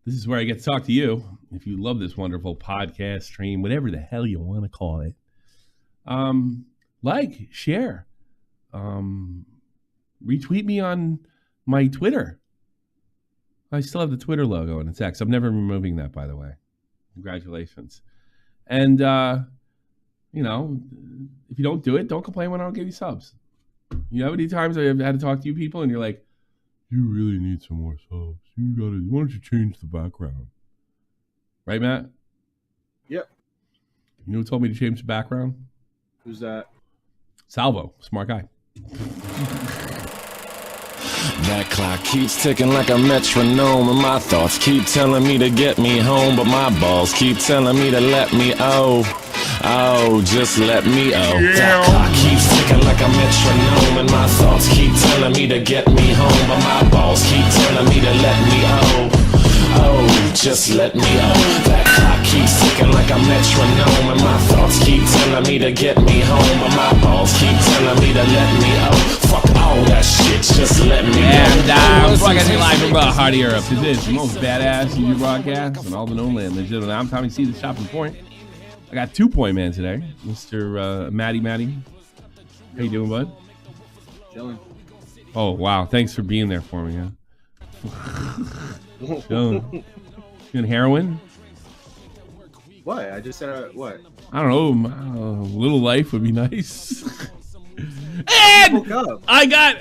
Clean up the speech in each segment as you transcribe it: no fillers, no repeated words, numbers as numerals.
This is where I get to talk to you. If you love this wonderful podcast, stream, whatever the hell you want to call it, like, share, retweet me on my Twitter. I still have the Twitter logo and it's X. I'm never removing that, by the way. Congratulations. And, you know, if you don't do it, don't complain when I don't give you subs. You know how many times I've had to talk to you people and you're like, you really need some more subs. Why don't you change the background? Right, Matt? Yep. You know who told me to change the background? Who's that? Salvo, smart guy. That clock keeps ticking like a metronome, and my thoughts keep telling me to get me home, but my balls keep telling me to let me just let me That clock keeps ticking like a metronome, and my thoughts keep telling me to get me home, but my balls keep telling me to let me just let me That clock keeps ticking like a metronome, and my thoughts keep telling me to get me home, but my balls keep telling me to let me fuck all that shit, just let me And broadcasting live from the heart of Europe. This is the most badass YouTube broadcast in all the known land. I'm Tommy C, the Shopping Point. I got 2 Point Man today, Mr. Matty. How you doing, bud? Chilling. Oh, wow. Thanks for being there for me, huh? Chilling. Doing heroin? What? I just said what? I don't know. A little life would be nice. And I got...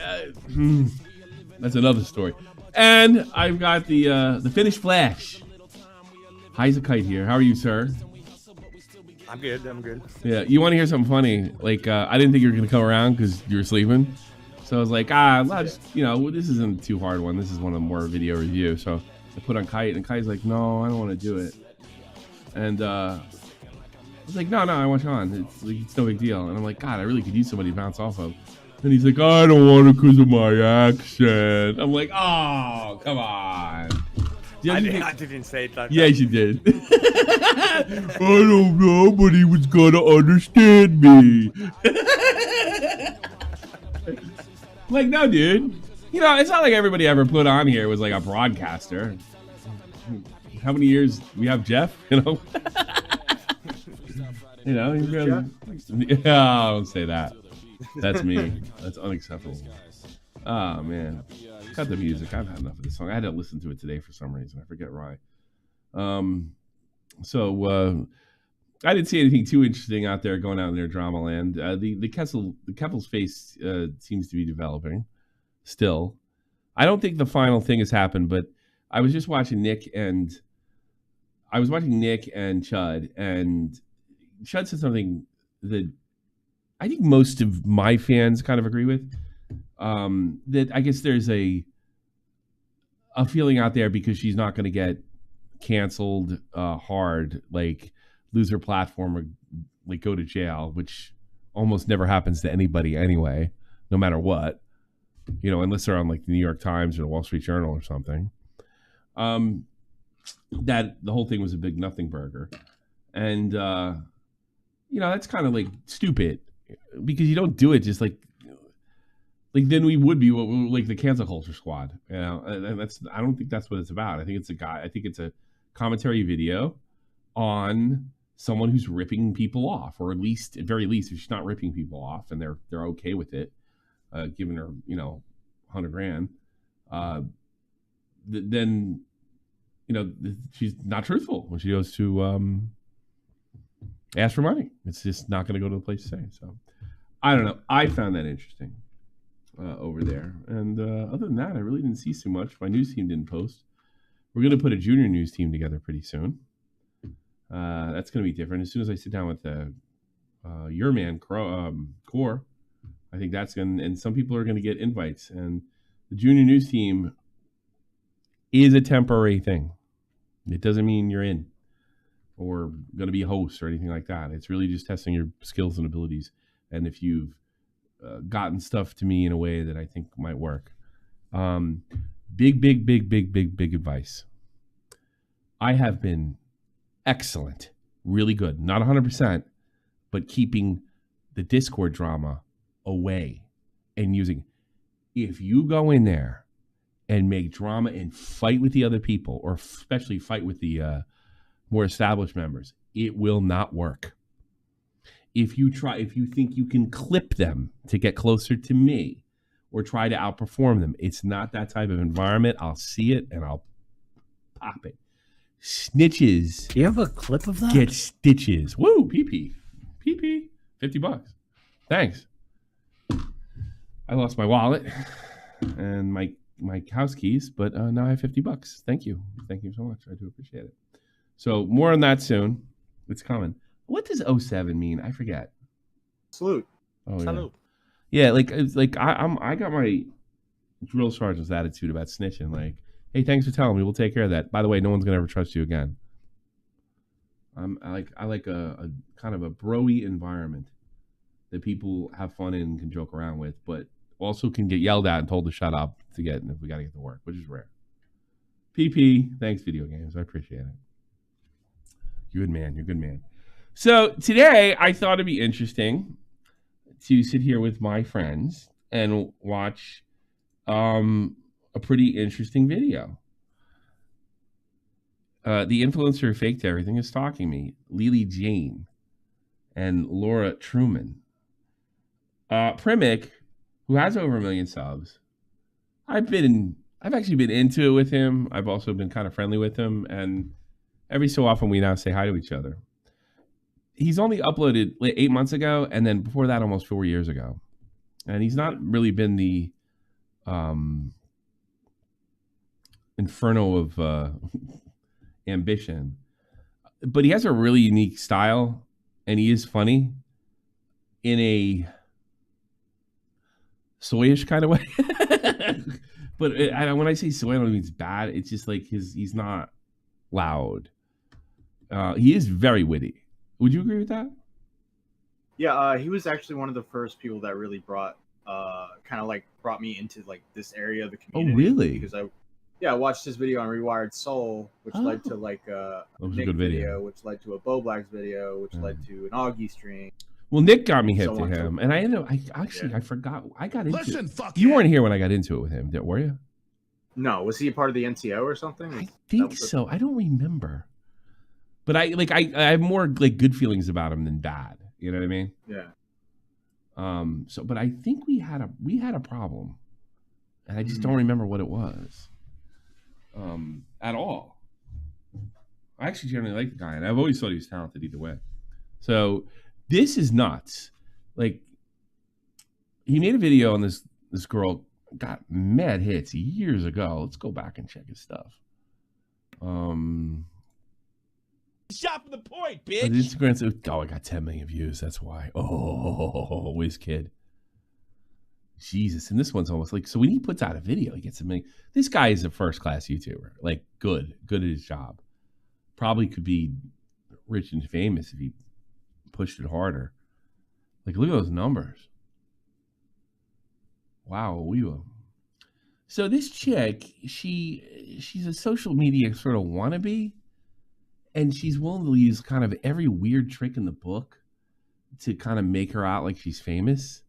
that's another story. And I've got the finished Flash. High's a Kite here. How are you, sir? I'm good. Yeah, you want to hear something funny? Like, I didn't think you were going to come around because you were sleeping. So I was like, this isn't a too hard one. This is one of the more video review. So I put on Kite, and Kite's like, no, I don't want to do it. And I was like, no, I want you on. It's no big deal. And I'm like, God, I really could use somebody to bounce off of. And he's like, I don't want to because of my accent. I'm like, oh, come on. I didn't say it like that. Yes, you did. I don't know, but he was going to understand me. Like, no, dude. You know, it's not like everybody ever put on here was like a broadcaster. How many years we have Jeff, you know? You know, he's really... Yeah, don't say that. That's me. That's unacceptable. Oh, man. Cut the music. I've had enough of this song. I had to listen to it today for some reason. I forget why. I didn't see anything too interesting out there going out in their drama land. The Keppel's face seems to be developing still. I don't think the final thing has happened, but I was just watching Nick and Chud, and Chud said something that I think most of my fans kind of agree with. That I guess there's a feeling out there because she's not going to get canceled hard, like lose her platform or like go to jail, which almost never happens to anybody anyway, no matter what, you know, unless they're on like the New York Times or the Wall Street Journal or something. That the whole thing was a big nothing burger. And, you know, that's kind of like stupid because you don't do it just like then we would be like the cancel culture squad, you know, and I don't think that's what it's about. I think it's a commentary video on someone who's ripping people off, or at very least, if she's not ripping people off and they're okay with it, giving her, you know, $100,000, then, you know, she's not truthful when she goes to ask for money. It's just not going to go to the place to say. So I don't know. I found that interesting. Over there. And other than that, I really didn't see too much. My news team didn't post. We're going to put a junior news team together pretty soon. That's going to be different. As soon as I sit down with your man, Core, I think that's going to, and some people are going to get invites. And the junior news team is a temporary thing. It doesn't mean you're in or going to be a host or anything like that. It's really just testing your skills and abilities. And if you've gotten stuff to me in a way that I think might work. Big advice. I have been excellent, really good, not 100%, but keeping the Discord drama away and using. If you go in there and make drama and fight with the other people, or especially fight with the more established members, it will not work. If you think you can clip them to get closer to me or try to outperform them, it's not that type of environment. I'll see it and I'll pop it. Snitches. Do you have a clip of that? Get stitches. Woo, PP. PP. $50. Thanks. I lost my wallet and my house keys, but now I have $50. Thank you. Thank you so much. I do appreciate it. So more on that soon. It's coming. What does 07 mean? I forget. Salute. Oh, Salute. yeah. I got my drill sergeant's attitude about snitching. Like, hey, thanks for telling me. We'll take care of that. By the way, no one's gonna ever trust you again. I like a kind of a bro-y environment that people have fun in and can joke around with, but also can get yelled at and told to shut up if we got to get to work, which is rare. PP, thanks, video games. I appreciate it. You're a good man. So today I thought it'd be interesting to sit here with my friends and watch a pretty interesting video. The influencer who faked everything is stalking me, Lillee Jane and Laura Truman. Primink, who has over 1 million subs, I've actually been into it with him. I've also been kind of friendly with him, and every so often we now say hi to each other. He's only uploaded 8 months ago, and then before that, almost 4 years ago. And he's not really been the inferno of ambition, but he has a really unique style, and he is funny in a soyish kind of way. But when I say soy, I don't mean it's bad. It's just like he's not loud. He is very witty. Would you agree with that? Yeah, he was actually one of the first people that really brought me into like this area of the community. Oh, really? Because I watched his video on Rewired Soul, which led to like a Nick video, which led to a Bo Black's video, which led to an Augie stream. Well, Nick got me hip to him, and I forgot. I got into it. You weren't here when I got into it with him, were you? No, was he a part of the NCO or something? I think so. I don't remember, but I have more like good feelings about him than bad. You know what I mean? Yeah. But I think we had a problem, and I just don't remember what it was. At all. I actually generally like the guy, and I've always thought he was talented either way. So this is nuts. Like, he made a video on this girl, got mad hits years ago. Let's go back and check his stuff. Shot from the point, bitch. Instagram said, I got 10 million views. That's why. Oh, whiz kid. Jesus, and this one's almost like, so when he puts out a video, he gets a million. This guy is a first-class YouTuber, like good at his job. Probably could be rich and famous if he pushed it harder. Like, look at those numbers. Wow, we will. So this chick, she's a social media sort of wannabe, and she's willing to use kind of every weird trick in the book to kind of make her out like she's famous.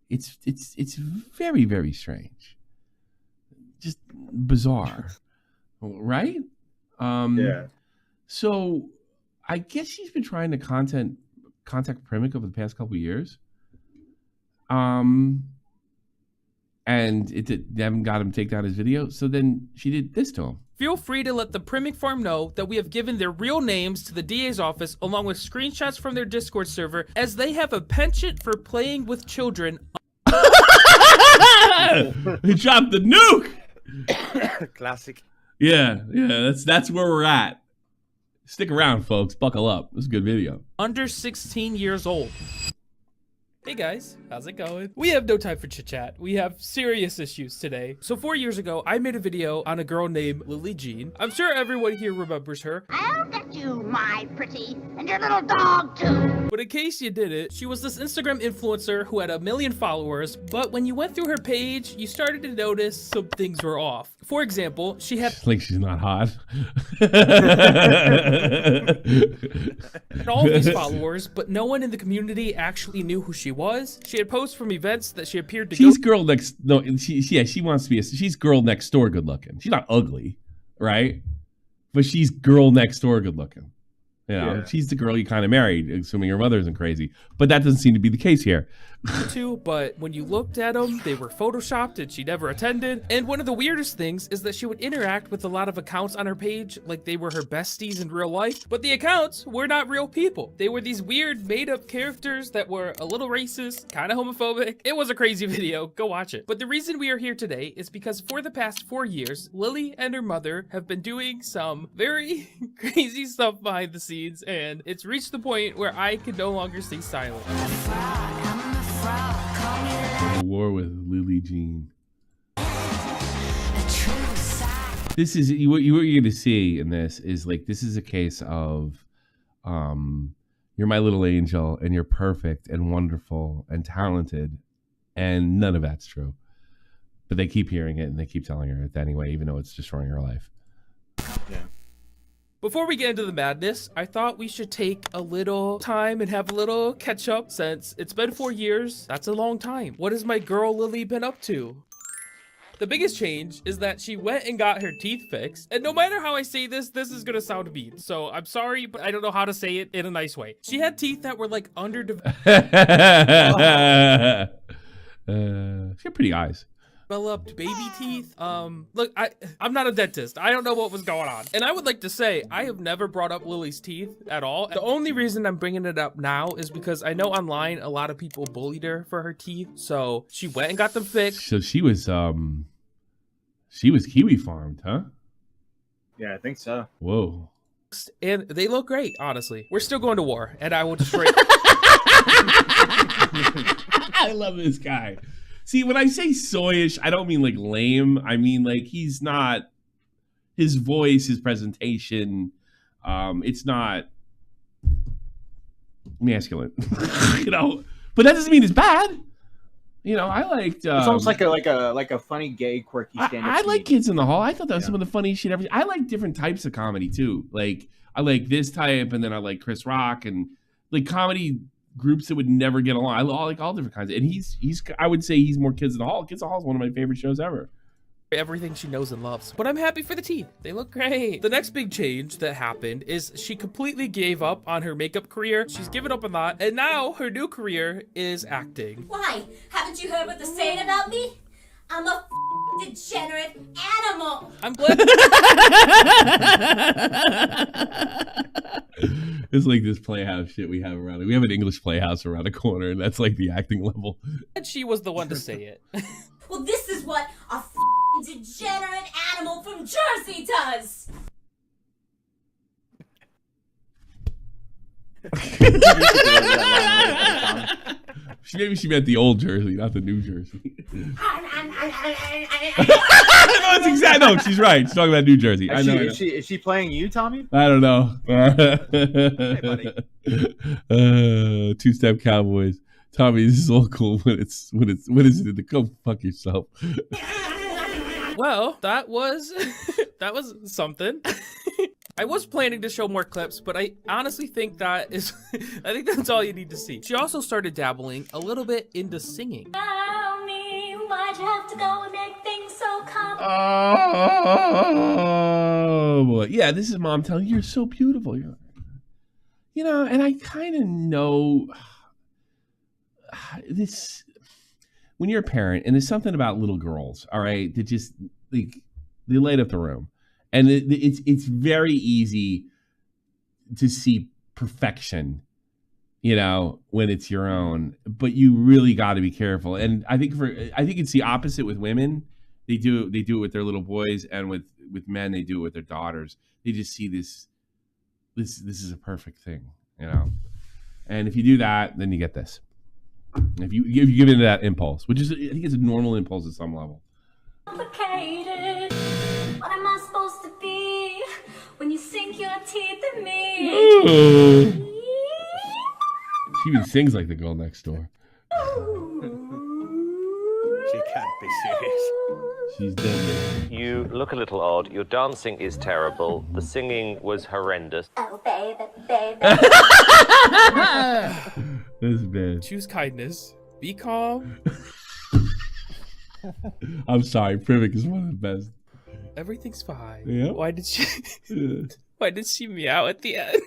It's very, very strange. Just bizarre. Right? Yeah. So I guess she's been trying to contact Primink over the past couple of years. And they haven't got him to take down his video. So then she did this to him. Feel free to let the Primink farm know that we have given their real names to the DA's office along with screenshots from their Discord server, as they have a penchant for playing with children. He dropped the nuke. Classic. Yeah, that's where we're at. Stick around, folks. Buckle up. This is a good video. Under 16 years old. Hey guys, how's it going? We have no time for chit chat. We have serious issues today. So 4 years ago, I made a video on a girl named Lillee Jean. I'm sure everyone here remembers her. I'll get you, my pretty, and your little dog too. But in case you didn't, she was this Instagram influencer who had 1 million followers, but when you went through her page, you started to notice some things were off. For example, she had like she's not hot. all these followers, but no one in the community actually knew who she was. She had posts from events that she appeared to She's girl next. No, she wants to be. She's girl next door, good looking. She's not ugly, right? But she's girl next door, good looking. You know, she's the girl you kind of married, assuming your mother isn't crazy. But that doesn't seem to be the case here. Too, but when you looked at them, they were photoshopped and she never attended. And one of the weirdest things is that she would interact with a lot of accounts on her page like they were her besties in real life. But the accounts were not real people. They were these weird made-up characters that were a little racist, kind of homophobic. It was a crazy video. Go watch it. But the reason we are here today is because for the past 4 years, Lillee and her mother have been doing some very crazy stuff behind the scenes, and it's reached the point where I can no longer stay silent. A war with Lillee Jean. This is what you're going to see in this is like, this is a case of you're my little angel and you're perfect and wonderful and talented, and none of that's true. But they keep hearing it and they keep telling her it anyway, even though it's destroying her life. Yeah. Before we get into the madness, I thought we should take a little time and have a little catch up since it's been 4 years. That's a long time. What has my girl Lillee been up to? The biggest change is that she went and got her teeth fixed. And no matter how I say this, this is gonna sound mean. So I'm sorry, but I don't know how to say it in a nice way. She had teeth that were like underdeveloped. She had pretty eyes. Developed baby teeth. Look, I'm not a dentist. I don't know what was going on. And I would like to say, I have never brought up Lillee's teeth at all. The only reason I'm bringing it up now is because I know online a lot of people bullied her for her teeth. So she went and got them fixed. So she was Kiwi farmed, huh? Yeah, I think so. Whoa. And they look great, honestly. We're still going to war, and I will destroy I love this guy. See, when I say soyish, I don't mean like lame. I mean like he's not, his voice, his presentation, it's not masculine, you know. But that doesn't mean it's bad. You know, I liked. It's almost like a funny, gay, quirky stand-up. I like Kids in the Hall. I thought that was some of the funniest shit ever. I like different types of comedy too. Like I like this type, and then I like Chris Rock and like comedy groups that would never get along. I like all different kinds. And he's I would say he's more Kids in the Hall. Kids in the Hall is one of my favorite shows ever. Everything she knows and loves. But I'm happy for the teeth. They look great. The next big change that happened is she completely gave up on her makeup career. She's given up on that. And now her new career is acting. Why? Haven't you heard what they're saying about me? I'm a degenerate animal. I'm glad. It's like this playhouse shit we have around it. We have an English playhouse around the corner, and that's like the acting level. And she was the one to say it. Well, this is what a degenerate animal from Jersey does. Maybe she meant the old Jersey, not the new Jersey. No, it's exactly. No, she's right. She's talking about New Jersey. I know. Is she playing you, Tommy? I don't know. Hey, buddy. Two-step cowboys. Tommy, this is all cool when it's what is it? Go fuck yourself. Well, that was something. I was planning to show more clips, but I honestly think that is, I think that's all you need to see. She also started dabbling a little bit into singing. Tell me, why'd you have to go and make things so complicated? Oh boy, yeah, this is Mom telling you you're so beautiful. You know, and I kind of know this when you're a parent, and there's something about little girls, all right, that just like they light up the room. And it's very easy to see perfection, you know, when it's your own. But you really got to be careful. And I think it's the opposite with women. They do it with their little boys, and with men they do it with their daughters. They just see this is a perfect thing, you know. And if you do that, then you get this. If you give into that impulse, which is I think it's a normal impulse at some level. Complicated. What am I supposed to be when you sink your teeth in me? Ooh. She even sings like the girl next door. She can't be serious. She's dead. You look a little odd. Your dancing is terrible. The singing was horrendous. Oh, baby, baby. This is bad. Choose kindness. Be calm. I'm sorry. Primink is one of the best. Everything's fine. Yeah. Why did she? Yeah. Why did she meow at the end?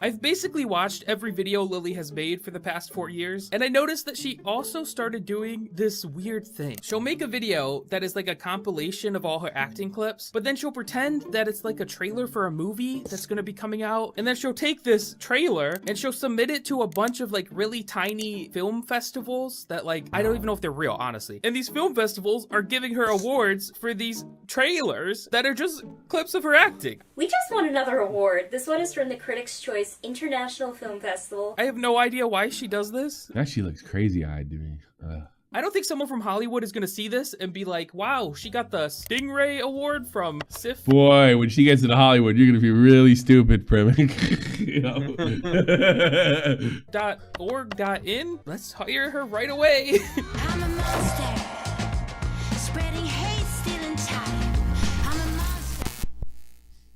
I've basically watched every video Lillee has made for the past 4 years, and I noticed that she also started doing this weird thing. She'll make a video that is like a compilation of all her acting clips, but then she'll pretend that it's like a trailer for a movie that's gonna be coming out, and then she'll take this trailer and she'll submit it to a bunch of like really tiny film festivals that like, I don't even know if they're real, honestly. And these film festivals are giving her awards for these trailers that are just clips of her acting. We just won another award. This one is from the Critics' Choice International Film Festival. I have no idea why she does this. That she looks crazy-eyed to me. I don't think someone from Hollywood is gonna see this and be like, wow, she got the Stingray Award from SIF. Boy, when she gets into Hollywood, you're gonna be really stupid, Primink. .org.in. Let's hire her right away. I'm a monster. Spreading hate, stealing time. I'm a monster.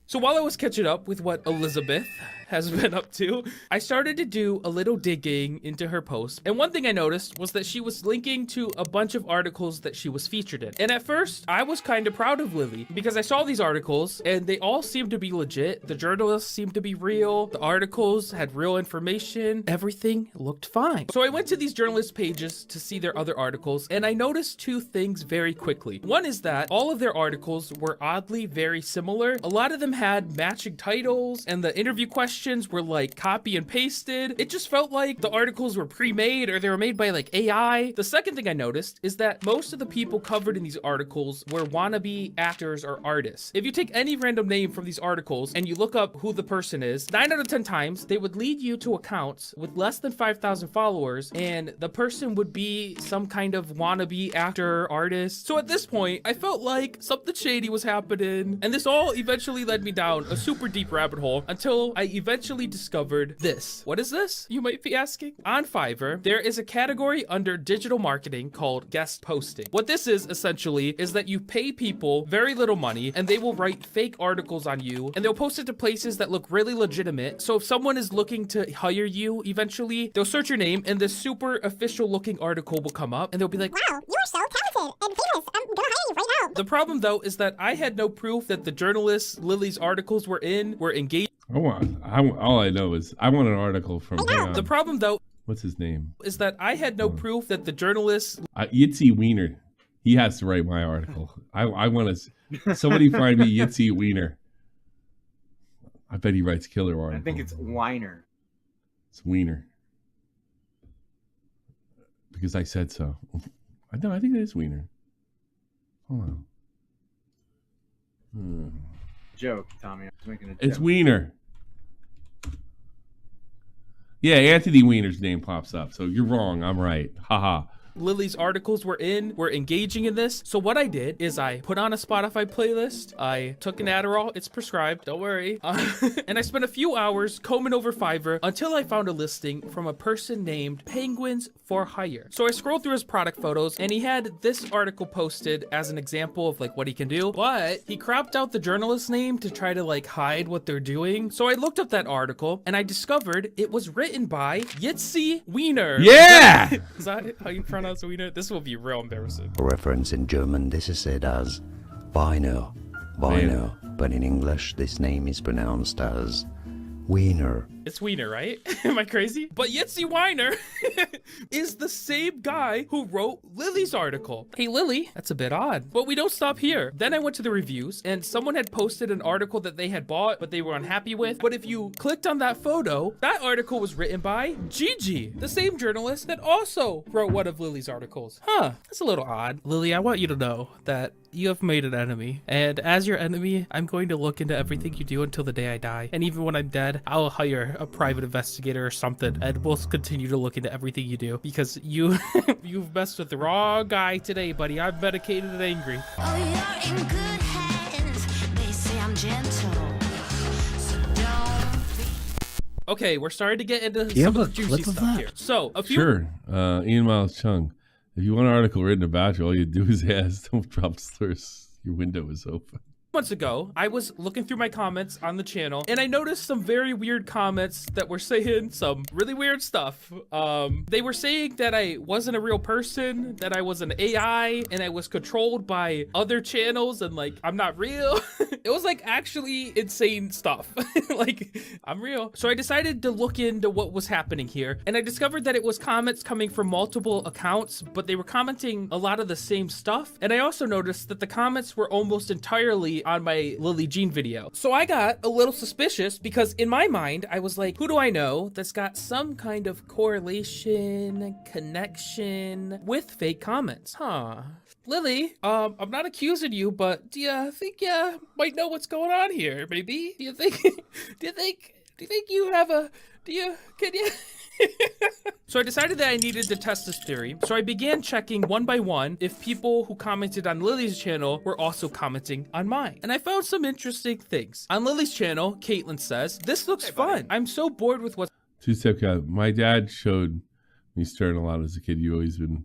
So while I was catching up with what Elizabeth has been up to, I started to do a little digging into her post. And one thing I noticed was that she was linking to a bunch of articles that she was featured in. And at first, I was kind of proud of Lillee because I saw these articles and they all seemed to be legit. The journalists seemed to be real. The articles had real information. Everything looked fine. So I went to these journalist pages to see their other articles, and I noticed two things very quickly. One is that all of their articles were oddly very similar. A lot of them had matching titles, and the interview questions were like copy and pasted. It just felt like the articles were pre-made or they were made by like AI. The second thing I noticed is that most of the people covered in these articles were wannabe actors or artists. If you take any random name from these articles and you look up who the person is, 9 out of 10 times they would lead you to accounts with less than 5,000 followers, and the person would be some kind of wannabe actor or artist. So at this point, I felt like something shady was happening, and this all eventually led me down a super deep rabbit hole until I eventually discovered this. What is this? You might be asking. On Fiverr, there is a category under digital marketing called guest posting. What this is essentially is that you pay people very little money and they will write fake articles on you, and they'll post it to places that look really legitimate. So if someone is looking to hire you eventually, they'll search your name and this super official looking article will come up and they'll be like, Wow, you're so talented and famous. I'm gonna hire you right now. The problem though is that I had no proof that the journalists Lillee's articles were engaged. All I know is I want an article from. The problem though, what's his name? Is that I had no proof that the journalists. Yitzy Wiener. He has to write my article. I want to. Somebody find me Yitzy Wiener. I bet he writes killer articles. I think it's Weiner. It's Wiener. Because I said so. No, I think it is Wiener. Hold on. Joke, Tommy. I was making a joke. It's Wiener. Yeah, Anthony Weiner's name pops up. So you're wrong. I'm right. Haha. Lillee's articles were engaging in this. So what I did is I put on a Spotify playlist. I took an Adderall. It's prescribed. Don't worry. And I spent a few hours combing over Fiverr until I found a listing from a person named Penguins for Hire. So I scrolled through his product photos and he had this article posted as an example of like what he can do, but he cropped out the journalist's name to try to like hide what they're doing. So I looked up that article and I discovered it was written by Yitzy Wiener. Yeah! Is that how you pronounce Wiener? This will be real embarrassing. For reference, in German, this is said as Weiner, but in English, this name is pronounced as Wiener. It's Wiener, right? Am I crazy? But Yitzy Weiner is the same guy who wrote Lillee's article. Hey, Lillee, that's a bit odd. But we don't stop here. Then I went to the reviews and someone had posted an article that they had bought, but they were unhappy with. But if you clicked on that photo, that article was written by Gigi, the same journalist that also wrote one of Lillee's articles. Huh, that's a little odd. Lillee, I want you to know that you have made an enemy. And as your enemy, I'm going to look into everything you do until the day I die. And even when I'm dead, I'll hire a private investigator or something, and we'll continue to look into everything you do because you've messed with the wrong guy today, buddy. I'm medicated and angry. Oh, you're in good hands. They say I'm gentle, so don't be. Okay, we're starting to get into some of the juicy stuff here. So, a few. Sure. Ian Miles Chung. If you want an article written about you, all you do is ask, don't drop slurs. Your window is open. months ago, I was looking through my comments on the channel and I noticed some very weird comments that were saying some really weird stuff. They were saying that I wasn't a real person, that I was an AI, and I was controlled by other channels, and like, I'm not real. It was like actually insane stuff. Like, I'm real. So I decided to look into what was happening here, and I discovered that it was comments coming from multiple accounts, but they were commenting a lot of the same stuff. And I also noticed that the comments were almost entirely on my Lillee Jean video. So I got a little suspicious because in my mind, I was like, who do I know that's got some kind of correlation, connection with fake comments? Huh. Lillee, I'm not accusing you, but do you think you might know what's going on here? Maybe? Do you think you have a, can you? So I decided that I needed to test this theory. So I began checking one by one if people who commented on Lillee's channel were also commenting on mine. And I found some interesting things. On Lillee's channel, Caitlin says, "This looks fun. I'm so bored with what's..." Two-step cow. My dad showed me Stern a lot as a kid. You always been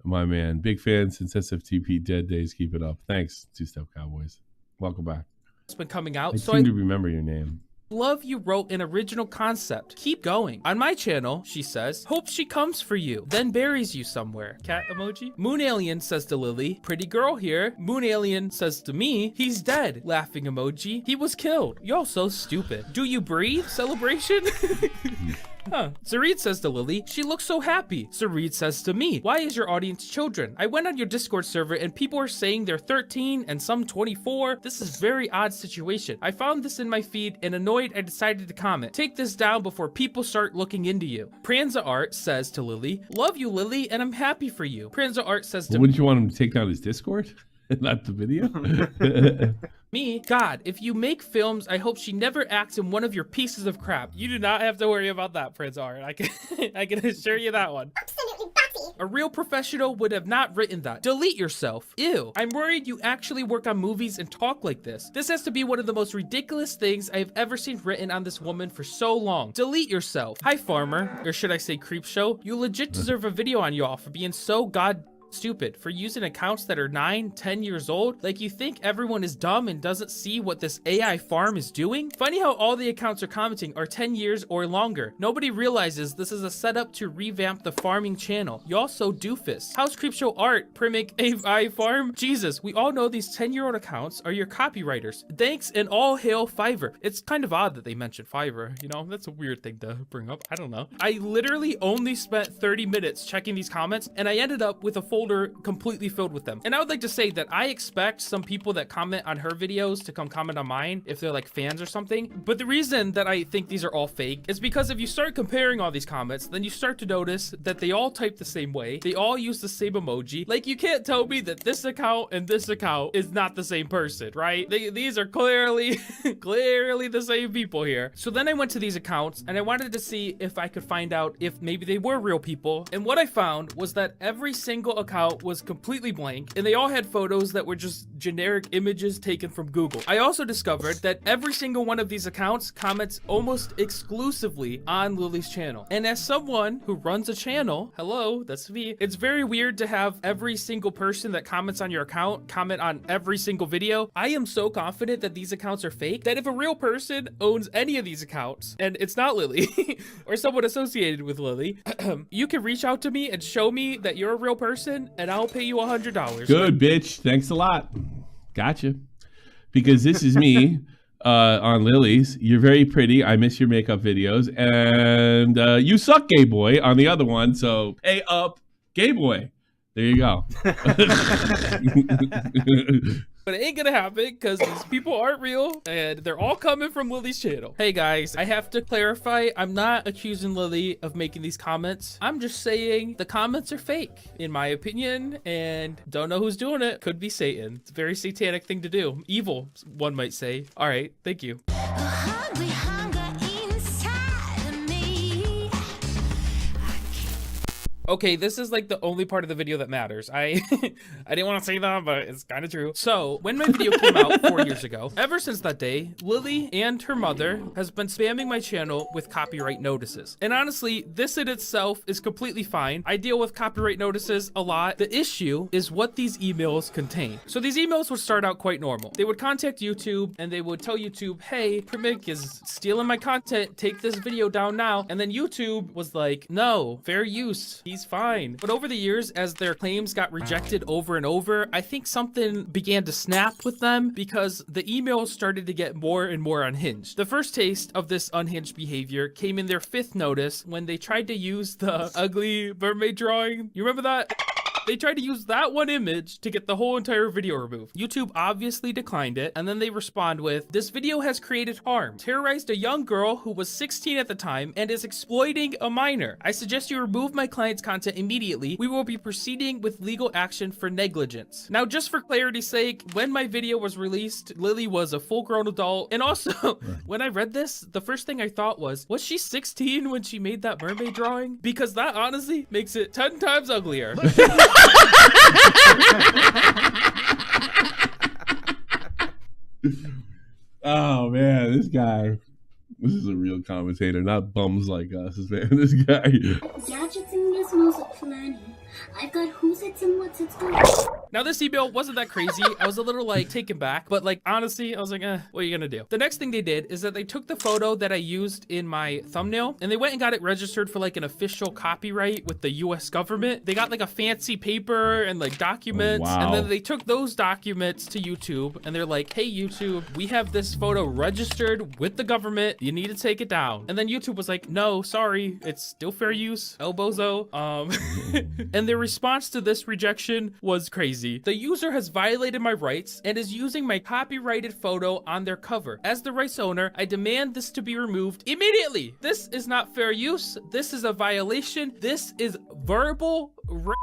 my man. Big fan since SFTP Dead Days. Keep it up. Thanks, Two-Step Cowboys. Welcome back. It's been coming out. I seem to remember your name. Love you wrote an original concept. Keep going. On my channel, she says, hope she comes for you, then buries you somewhere. Cat emoji. Moon Alien says to Lillee, pretty girl here. Moon Alien says to me, he's dead. Laughing emoji. He was killed. Y'all so stupid. Do you breathe? Celebration? Huh. Zareed says to Lillee, she looks so happy. Zareed says to me, why is your audience children? I went on your Discord server and people are saying they're 13 and some 24. This is very odd situation. I found this in my feed and annoyed I decided to comment. Take this down before people start looking into you. Pranza Art says to Lillee, love you Lillee and I'm happy for you. Pranza Art says to wouldn't you want him to take down his Discord? Not the video? Me, God, if you make films, I hope she never acts in one of your pieces of crap. You do not have to worry about that, Prince Art. I can assure you that one. Absolutely boxy. A real professional would have not written that. Delete yourself. Ew. I'm worried you actually work on movies and talk like this. This has to be one of the most ridiculous things I've ever seen written on this woman for so long. Delete yourself. Hi, Farmer. Or should I say Creep Show? You legit deserve a video on y'all for being so stupid, for using accounts that are 9-10 years old. Like, you think everyone is dumb and doesn't see what this AI farm is doing? Funny how all the accounts are commenting are 10 years or longer. Nobody realizes this is a setup to revamp the farming channel. Y'all so doofus. How's Creepshow Art, Primink, AI Farm? Jesus, we all know these 10-year-old accounts are your copywriters. Thanks and all hail Fiverr. It's kind of odd that they mentioned Fiverr, you know? That's a weird thing to bring up. I don't know. I literally only spent 30 minutes checking these comments and I ended up with a folder completely filled with them. And I would like to say that I expect some people that comment on her videos to come comment on mine if they're like fans or something. But the reason that I think these are all fake is because if you start comparing all these comments, then you start to notice that they all type the same way. They all use the same emoji. Like, you can't tell me that this account and this account is not the same person, right? These are clearly the same people here. So then I went to these accounts and I wanted to see if I could find out if maybe they were real people. And what I found was that every single account was completely blank and they all had photos that were just generic images taken from Google. I also discovered that every single one of these accounts comments almost exclusively on Lillee's channel. And as someone who runs a channel, hello, that's me, it's very weird to have every single person that comments on your account comment on every single video. I am so confident that these accounts are fake that if a real person owns any of these accounts and it's not Lillee or someone associated with Lillee, you can reach out to me and show me that you're a real person and I'll pay you $100. Good, bitch. Thanks a lot. Gotcha. Because this is me on Lillee's. You're very pretty. I miss your makeup videos. And you suck, gay boy, on the other one. So pay up, gay boy. There you go. But it ain't gonna happen because these people aren't real and they're all coming from Lillee's channel. Hey guys, I have to clarify, I'm not accusing Lillee of making these comments. I'm just saying the comments are fake, in my opinion, and don't know who's doing it. Could be Satan. It's a very satanic thing to do. Evil, one might say. All right, thank you. Okay, this is like the only part of the video that matters. I didn't want to say that, but it's kind of true. So when my video came out 4 years ago, ever since that day, Lillee and her mother has been spamming my channel with copyright notices. And honestly, this in itself is completely fine. I deal with copyright notices a lot. The issue is what these emails contain. So these emails would start out quite normal. They would contact YouTube and they would tell YouTube, hey, Primink is stealing my content. Take this video down now. And then YouTube was like, no, fair use. He's fine. But over the years, as their claims got rejected over and over, I think something began to snap with them because the emails started to get more and more unhinged. The first taste of this unhinged behavior came in their 5th notice when they tried to use the ugly mermaid drawing. You remember that? They tried to use that one image to get the whole entire video removed. YouTube obviously declined it, and then they respond with, this video has created harm, terrorized a young girl who was 16 at the time, and is exploiting a minor. I suggest you remove my client's content immediately. We will be proceeding with legal action for negligence. Now, just for clarity's sake, when my video was released, Lillee was a full-grown adult, and also, when I read this, the first thing I thought was she 16 when she made that mermaid drawing? Because that honestly makes it 10 times uglier. Oh man, this is a real commentator, not bums like us, man. This guy. Gadgets and gizmos aplenty. I've got who's it's and what's it's going. Now this email wasn't that crazy. I was a little like taken back, but like honestly, I was like, what are you gonna do? The next thing they did is that they took the photo that I used in my thumbnail and they went and got it registered for like an official copyright with the US government. They got like a fancy paper and like documents. Oh, wow. And then they took those documents to YouTube and they're like, hey YouTube, we have this photo registered with the government. You need to take it down. And then YouTube was like, no, sorry, it's still fair use, el bozo. And their response to this rejection was crazy. The user has violated my rights and is using my copyrighted photo on their cover. As the rights owner, I demand this to be removed immediately. This is not fair use. This is a violation. This is verbal rape.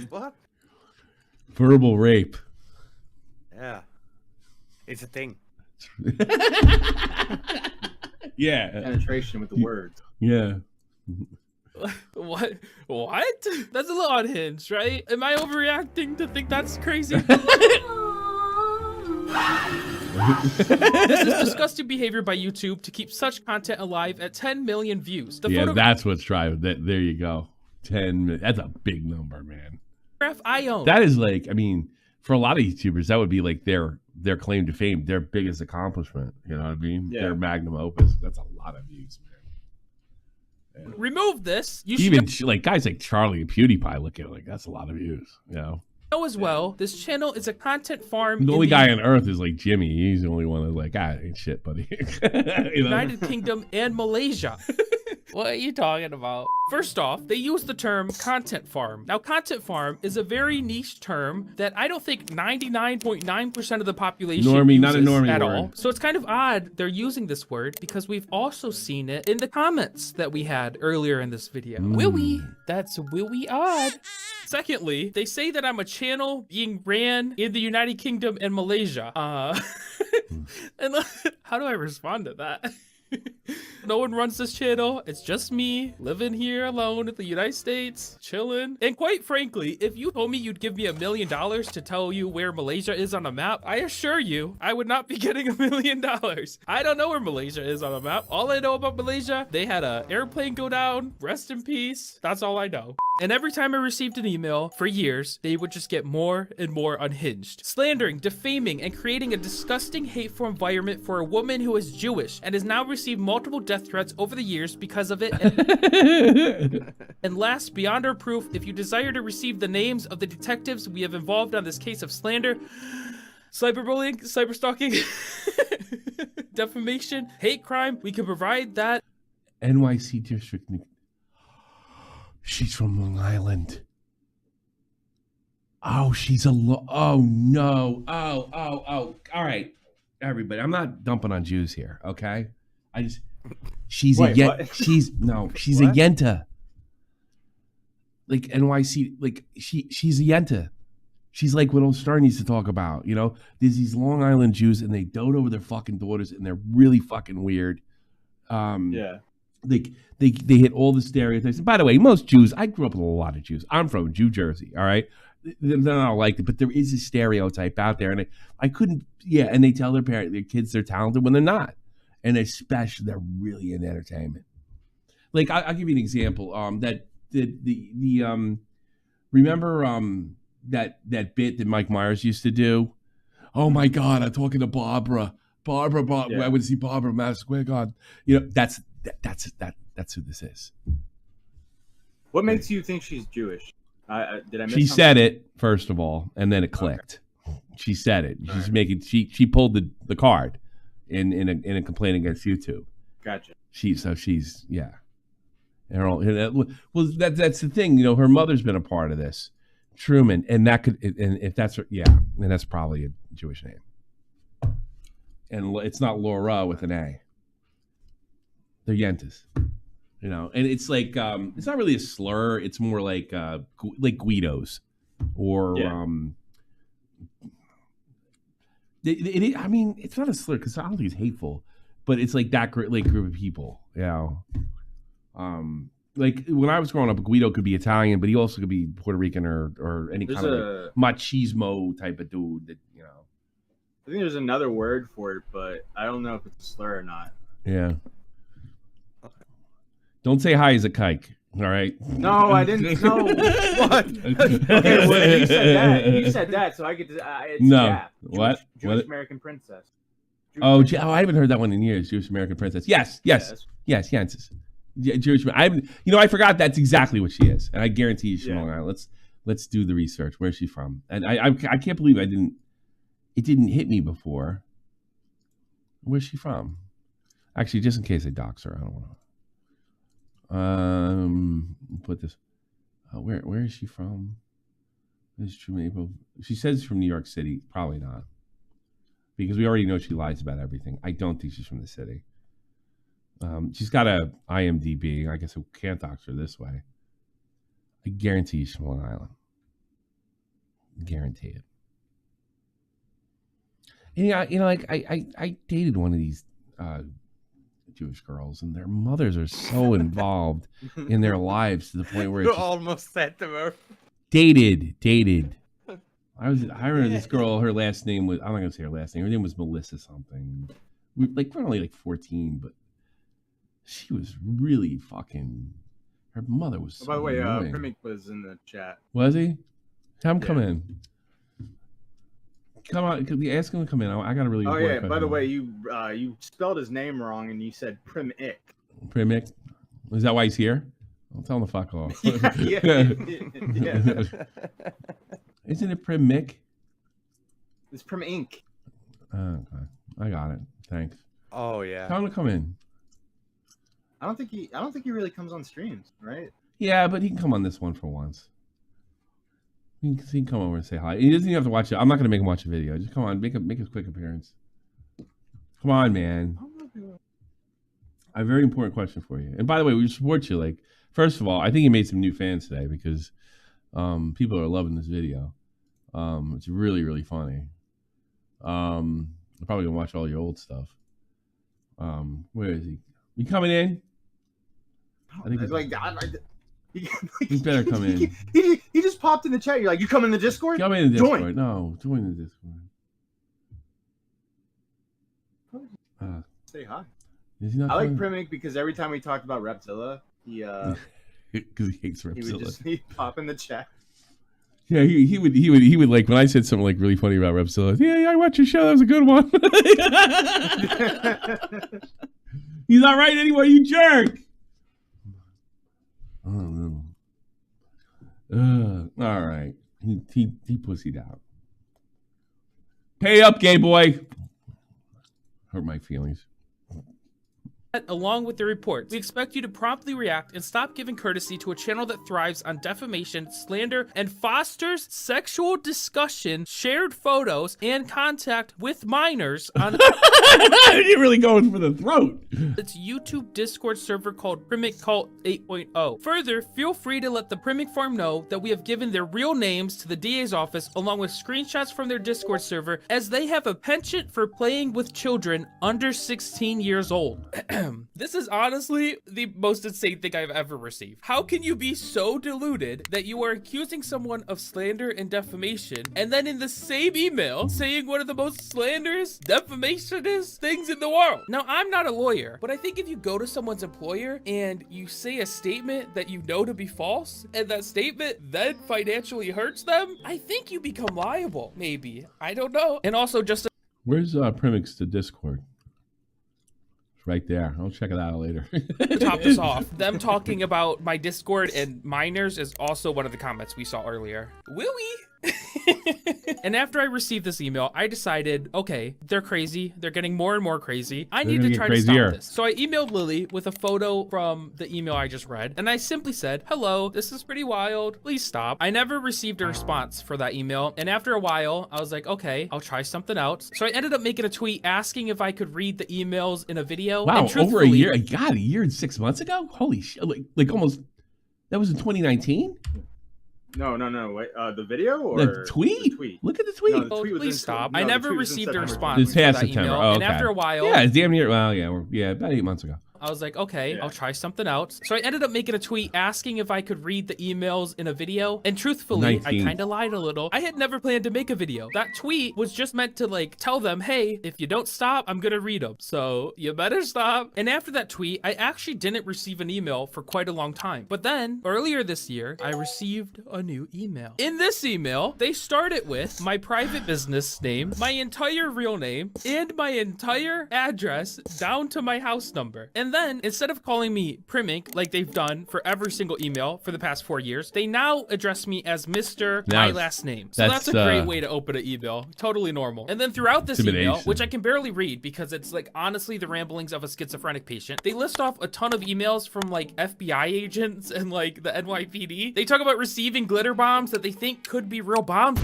What? Verbal rape. Yeah. It's a thing. Yeah. Penetration with the words. Yeah. What? That's a little unhinged, right? Am I overreacting to think that's crazy? This is disgusting behavior by YouTube to keep such content alive at 10 million views. That's what's driving that. There you go. 10 million. That's a big number, man. I own. That is like, I mean, for a lot of YouTubers, that would be like their claim to fame, their biggest accomplishment. You know what I mean? Yeah. Their magnum opus. That's a lot of views, man. Yeah. Remove this. Even like guys like Charlie and PewDiePie look at it like that's a lot of views. You know as well. This channel is a content farm. The only guy on earth is like Jimmy. He's the only one that's like, ain't shit, buddy. United Kingdom and Malaysia. What are you talking about? First off, they use the term content farm. Now, content farm is a very niche term that I don't think 99.9% of the population uses at all. So it's kind of odd they're using this word because we've also seen it in the comments that we had earlier in this video. Willy, that's willy odd. Secondly, they say that I'm a channel being ran in the United Kingdom and Malaysia. And how do I respond to that? No one runs this channel. It's just me living here alone in the United States, chilling. And quite frankly, if you told me you'd give me $1 million to tell you where Malaysia is on a map, I assure you I would not be getting $1 million. I don't know where Malaysia is on a map. All I know about Malaysia, they had an airplane go down. Rest in peace. That's all I know. And every time I received an email for years, they would just get more and more unhinged. Slandering, defaming, and creating a disgusting, hateful environment for a woman who is Jewish and has now received multiple death threats over the years because of it. And last, beyond our proof, if you desire to receive the names of the detectives we have involved on this case of slander, cyberbullying, cyberstalking, defamation, hate crime, we can provide that. NYC district. She's from Long Island. Oh, she's oh no. Oh. All right, everybody. I'm not dumping on Jews here, okay? She's a Yenta. Like NYC, like she's a Yenta. She's like what old Stern used to talk about, you know? There's these Long Island Jews and they dote over their fucking daughters and they're really fucking weird. Yeah. Like they hit all the stereotypes. And by the way, most Jews, I grew up with a lot of Jews. I'm from New Jersey, all right? They're not like it, but there is a stereotype out there. And I couldn't, and they tell their kids they're talented when they're not. And especially they're really in entertainment. Like I'll give you an example. Remember that bit that Mike Myers used to do? Oh my God, I'm talking to Barbara. I would see Barbara Madison Square Garden. That's who this is. What makes you think she's Jewish? Did I miss She something? said it first of all, and then it clicked. Okay. She said it. She's making. She pulled the card in a complaint against YouTube. Gotcha. She's well, that's the thing. Her mother's been a part of this, Truman, and that could, and if that's and that's probably a Jewish name. And it's not Laura with an A. They're Yentas, and it's like it's not really a slur. It's more like Guidos, or I mean, it's not a slur because I don't think it's hateful, but it's like that group of people, Like when I was growing up, Guido could be Italian, but he also could be Puerto Rican or any kind of machismo type of dude that I think there's another word for it, but I don't know if it's a slur or not. Yeah. Don't say hi as a kike. All right. No, I didn't know. What? Okay, well, you said that, so I get to. It's no. Jap. What? Jewish American Princess. I haven't heard that one in years. Jewish American Princess. Yes. Jewish. I forgot that's exactly what she is, and I guarantee she's from Long Island. Let's do the research. Where's she from? And I can't believe it didn't hit me before. Where's she from? Actually, just in case I dox her, I don't want to. Put this. Where is she from? This is true. She says from New York City. Probably not, because we already know she lies about everything. I don't think she's from the city. She's got a IMDb. I guess I can't dox her this way. I guarantee she's from Long Island. Guarantee it. And I dated one of these Jewish girls, and their mothers are so involved in their lives to the point where you almost said to her. Dated. I remember this girl. Her last name was, I'm not gonna say her last name. Her name was Melissa something. We're only 14, but she was really fucking. Her mother was. So by the way, annoying. Primink was in the chat. Was he? Have him come in. Come on, ask him to come in. I got a really. Oh yeah. By the way, you spelled his name wrong and you said Primink. Primink. Is that why he's here? I'll tell him to fuck off. yeah. Isn't it Primink? It's Primink. Okay, I got it. Thanks. Oh yeah. Tell him to come in. I don't think he really comes on streams, right? Yeah, but he can come on this one for once. He can come over and say hi. He doesn't even have to watch it. I'm not going to make him watch a video. Just come on, make a quick appearance. Come on, man. I have a very important question for you. And by the way, we support you. Like, first of all, I think you made some new fans today because people are loving this video. It's really, really funny. I'm probably gonna watch all your old stuff. Where is he? You coming in? I think he better come in. He just popped in the chat. You're like, you come in the Discord? Come in the Discord. Join. No, join the Discord. Say hi. Is he not I like Primink because every time we talked about Repzilla, he because he hates Repzilla. He would just pop in the chat. Yeah, he would like when I said something like really funny about Repzilla. Yeah, I watched your show. That was a good one. He's not right anymore. You jerk. I don't know. All right. He pussied out. Pay up, gay boy. Hurt my feelings. Along with the reports, we expect you to promptly react and stop giving courtesy to a channel that thrives on defamation, slander, and fosters sexual discussion, shared photos, and contact with minors on You're really going for the throat. It's YouTube Discord server called Primink Cult 8.0. Further, feel free to let the Primink farm know that we have given their real names to the DA's office along with screenshots from their Discord server as they have a penchant for playing with children under 16 years old. This is honestly the most insane thing I've ever received. How can you be so deluded that you are accusing someone of slander and defamation, and then in the same email saying one of the most slanderous, defamationist things in the world? Now, I'm not a lawyer, but I think if you go to someone's employer and you say a statement that you know to be false, and that statement then financially hurts them, I think you become liable. Maybe. I don't know. And also just where's Primink's to Discord? It's right there. I'll check it out later. to top this off, them talking about my Discord and minors is also one of the comments we saw earlier. Will we? And after I received this email, I decided, okay, they're crazy. They're getting more and more crazy. I need to try to stop this. So I emailed Lillee with a photo from the email I just read, and I simply said, hello, this is pretty wild. Please stop. I never received a response for that email, and after a while, I was like, okay, I'll try something else. So I ended up making a tweet asking if I could read the emails in a video. Wow, over a year? God, a year and 6 months ago? Holy shit. Like almost, that was in 2019? No. Wait, the video or the tweet? The tweet? Look at the tweet. No, the tweet please stop. I never received a response. This past for that September. email. Oh, okay. And after a while, yeah, it's damn near. Well, yeah, about 8 months ago. I was like, okay, Yeah. I'll try something else. So I ended up making a tweet asking if I could read the emails in a video. And truthfully, 19. I kind of lied a little. I had never planned to make a video. That tweet was just meant to like tell them, hey, if you don't stop, I'm gonna read them. So you better stop. And after that tweet, I actually didn't receive an email for quite a long time. But then earlier this year, I received a new email. In this email, they started with my private business name, my entire real name, and my entire address down to my house number. And then instead of calling me Primink like they've done for every single email for the past 4 years, they now address me as Mr. my last name. So that's a great way to open an email. Totally normal. And then throughout this email, which I can barely read because it's like honestly the ramblings of a schizophrenic patient, they list off a ton of emails from like FBI agents and like the NYPD. They talk about receiving glitter bombs that they think could be real bombs.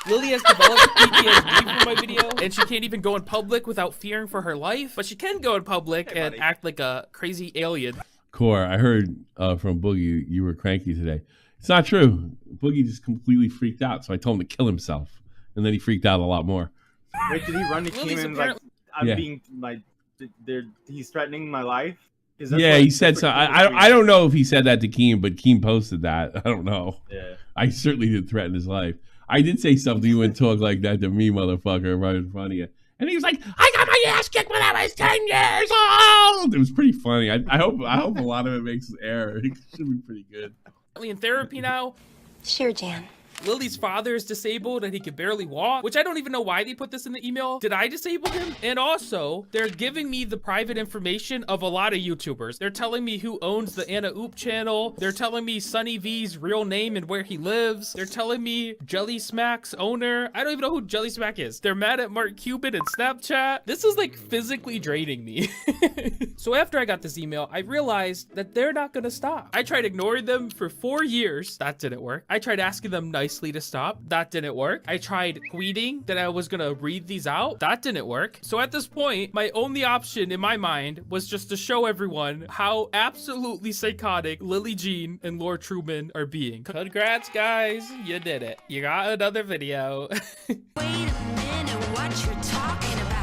Lillee has developed PTSD from my video, and she can't even go in public without fearing for her life, but she can go in public and act like a crazy alien. Core, I heard from Boogie you were cranky today. It's not true. Boogie just completely freaked out, so I told him to kill himself, and then he freaked out a lot more. Wait, did he run to Keenan like, I'm Yeah. being like, he's threatening my life? Yeah, he said so. I don't know if he said that to Keem, but Keem posted that. I don't know. Yeah. I certainly didn't threaten his life. I did say something. You wouldn't talk like that to me, motherfucker, right in front of you. And he was like, I got my ass kicked when I was 10 years old. It was pretty funny. I hope a lot of it makes air. It should be pretty good. In therapy now. Sure, Jan. Lillie's father is disabled and he can barely walk, which I don't even know why they put this in the email. Did I disable him? And also, they're giving me the private information of a lot of YouTubers. They're telling me who owns the Anna Oop channel. They're telling me Sunny V's real name and where he lives. They're telling me Jelly Smack's owner. I don't even know who Jelly Smack is. They're mad at Mark Cuban and Snapchat. This is like physically draining me. So after I got this email, I realized that they're not gonna stop. I tried ignoring them for 4 years. That didn't work. I tried asking them nicely to stop. That didn't work. I tried tweeting that I was gonna read these out. That didn't work. So at this point, my only option in my mind was just to show everyone how absolutely psychotic Lillee Jean and Lord Truman are being. Congrats, guys. You did it. You got another video. Wait a minute, what you're talking about?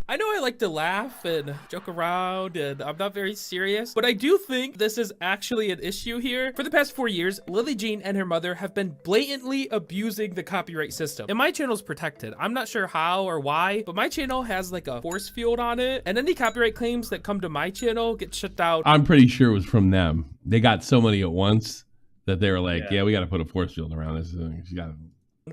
I know I like to laugh and joke around and I'm not very serious, but I do think this is actually an issue here. For the past 4 years, Lillee Jean and her mother have been blatantly abusing the copyright system. And my channel's protected. I'm not sure how or why, but my channel has like a force field on it. And any copyright claims that come to my channel get shut down. I'm pretty sure it was from them. They got so many at once that they were like, yeah we got to put a force field around this. You got to.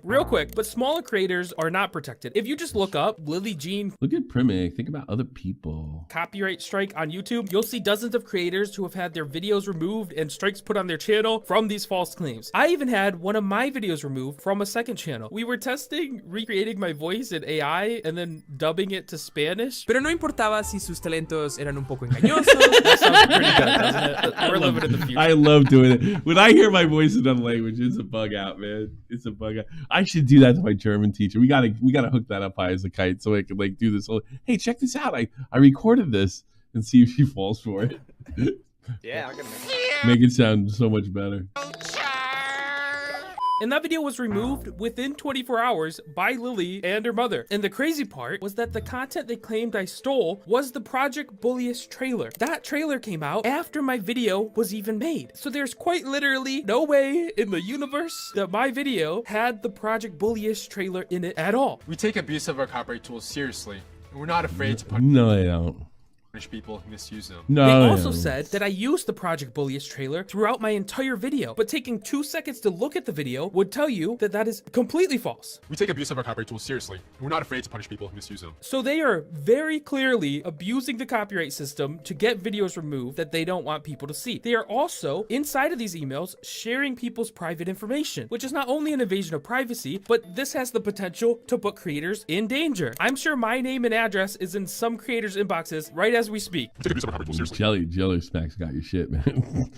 Real quick, but smaller creators are not protected. If you just look up Lillee Jean, look at Primink, think about other people. Copyright strike on YouTube, you'll see dozens of creators who have had their videos removed and strikes put on their channel from these false claims. I even had one of my videos removed from a second channel. We were testing recreating my voice in AI and then dubbing it to Spanish. Pero no importaba si sus talentos eran un poco engañosos. That sounds pretty good, doesn't it? We're living in the future. I love doing it. When I hear my voice in another language, it's a bug out, man. It's a bug out. I should do that to my German teacher. We gotta hook that up high as a kite so I can like do this whole. Hey, check this out! I recorded this and see if she falls for it. Yeah, I can make it sound so much better. And that video was removed within 24 hours by Lillee and her mother. And the crazy part was that the content they claimed I stole was the Project Bullyish trailer. That trailer came out after my video was even made. So there's quite literally no way in the universe that my video had the Project Bullyish trailer in it at all. We take abuse of our copyright tools seriously, and we're not afraid to No, they don't. punish people who misuse them. No, They they also don't. said that I used the Project Bullyish trailer throughout my entire video, but taking 2 seconds to look at the video would tell you that that is completely false. We take abuse of our copyright tools seriously, and we're not afraid to punish people who misuse them. So they are very clearly abusing the copyright system to get videos removed that they don't want people to see. They are also, inside of these emails, sharing people's private information, which is not only an invasion of privacy, but this has the potential to put creators in danger. I'm sure my name and address is in some creators' inboxes right as we speak. Jelly Smacks got your shit, man.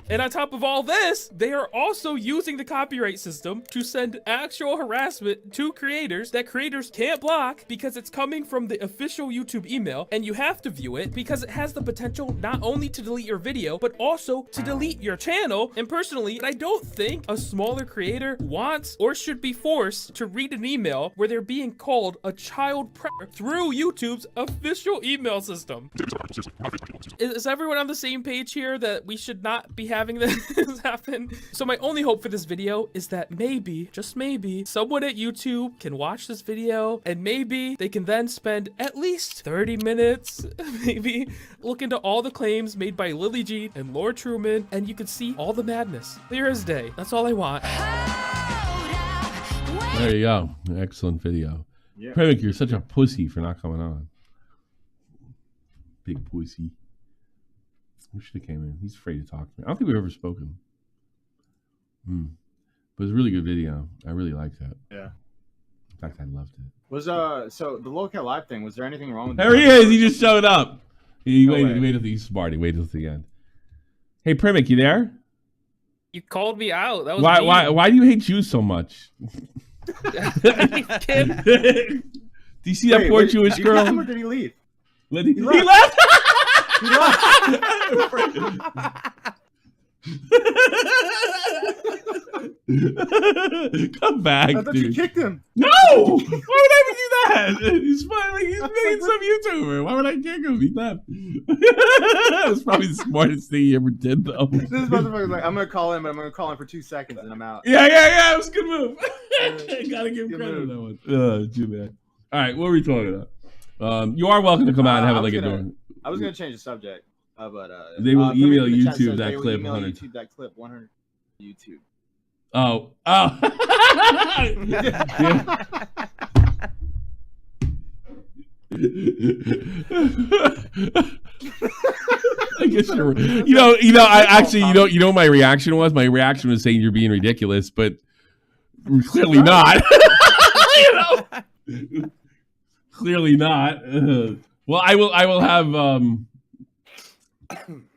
And on top of all this, they are also using the copyright system to send actual harassment to creators that creators can't block because it's coming from the official YouTube email, and you have to view it because it has the potential not only to delete your video, but also to delete your channel. And personally, I don't think a smaller creator wants or should be forced to read an email where they're being called a child predator through YouTube's official email system. Is everyone on the same page here that we should not be having this happen? So my only hope for this video is that maybe, just maybe, someone at YouTube can watch this video and maybe they can then spend at least 30 minutes, maybe, look into all the claims made by Lillee Jean and Lord Truman, and you can see all the madness. Clear as day. That's all I want. There you go. Excellent video. Yeah. Primink, you're such a pussy for not coming on. Big pussy. Who should have came in? He's afraid to talk to me. I don't think we've ever spoken. But it was a really good video. I really liked that. Yeah. In fact, I loved it. Was so the lolcow live thing? Was there anything wrong with There he is. He just showed up. No Wait way. until he's smart. He waited until the end. Hey, Primink, you there? You called me out. That was Why do you hate Jews so much? Kid. Do you see that poor Jewish did girl? He left or did he leave? He left. left. He left. Come back, I thought dude. you kicked him. No! Why would I ever do that? He's finally made some YouTuber. Why would I kick him? He left. That's probably the smartest thing he ever did, though. This motherfucker's like, I'm gonna call him, but I'm gonna call him for 2 seconds and I'm out. Yeah. It was a good move. Gotta give credit to that one. Too bad. All right, what were we talking about? You are welcome to come out and have it like a door. I was gonna change the subject, but they will email in the chat YouTube says that they will clip. email 100. YouTube that clip 100 YouTube. Oh. I guess you're. You know what my reaction was? My reaction was saying you're being ridiculous, but clearly not. Clearly not. Well, I will have.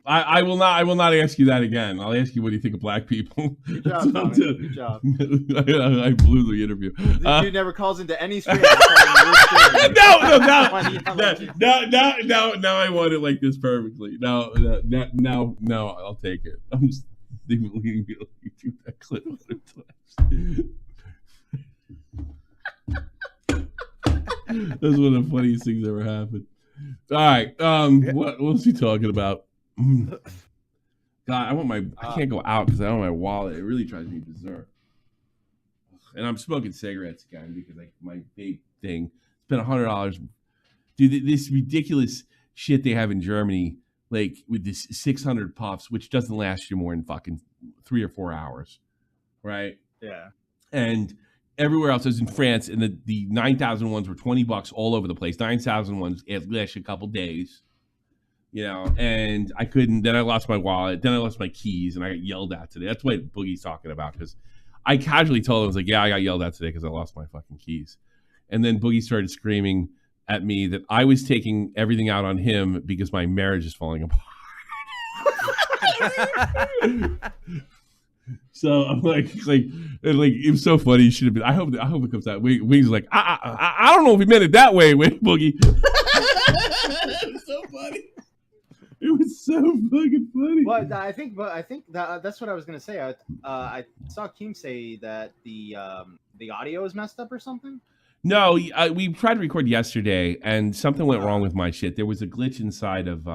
I will not ask you that again. I'll ask you what do you think of black people. Good job, Tommy. Good job. I blew the interview. This dude never calls into any stream. No, I want it like this perfectly. No, I'll take it. I'm just leaving YouTube that clip 100 times. That's one of the funniest things ever happened. All right, what was he talking about? God, I can't go out because I don't have my wallet. It really drives me berserk. And I'm smoking cigarettes again because like my vape thing spent $100. Dude, this ridiculous shit they have in Germany, like with this 600 puffs, which doesn't last you more than fucking 3 or 4 hours, right? Yeah. And everywhere else, I was in France, and the 9,000 ones were $20 all over the place. 9,000 ones lasted a couple days. You know, and I couldn't. Then I lost my wallet. Then I lost my keys, and I got yelled at today. That's what Boogie's talking about, because I casually told him, I was like, yeah, I got yelled at today because I lost my fucking keys. And then Boogie started screaming at me that I was taking everything out on him because my marriage is falling apart. So I'm like it was so funny. It should have been. I hope it comes out. Wings like I don't know if he meant it that way, Boogie. It was so funny. It was so fucking funny. Well, I think that's what I was gonna say. I saw Keem say that the audio is messed up or something. No, we tried to record yesterday, and something went wrong with my shit. There was a glitch inside of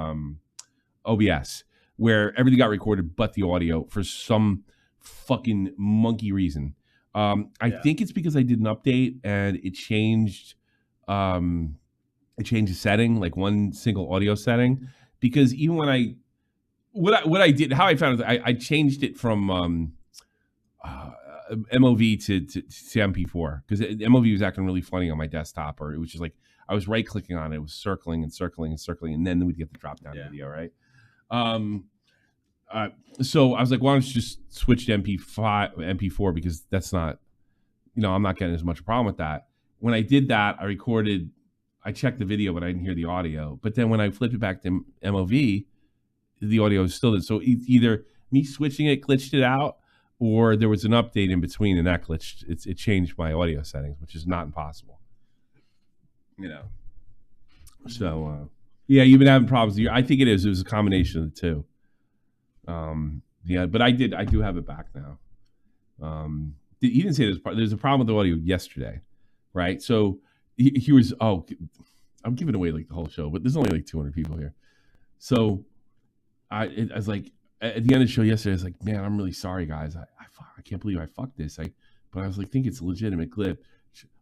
OBS where everything got recorded but the audio for some fucking monkey reason. I think it's because I did an update and it changed a setting, like one single audio setting. Because even when what I did, how I found it, I changed it from MOV to MP4 because MOV was acting really funny on my desktop, or it was just like I was right clicking on it, it was circling and circling and circling, and then we'd get the drop down video, right? So I was like, why don't you just switch to MP4 because that's not, I'm not getting as much problem with that. When I did that, I checked the video, but I didn't hear the audio. But then when I flipped it back to MOV, the audio is still there. So either me switching it glitched it out, or there was an update in between and that glitched. It changed my audio settings, which is not impossible. So yeah, you've been having problems. I think it was a combination of the two. Yeah, but I do have it back now. He didn't say there's a problem with the audio yesterday, right? So he was, I'm giving away like the whole show, but there's only like 200 people here. So I was like, at the end of the show yesterday, I was like, man, I'm really sorry, guys. I can't believe I fucked this. But I was like, think it's a legitimate glitch.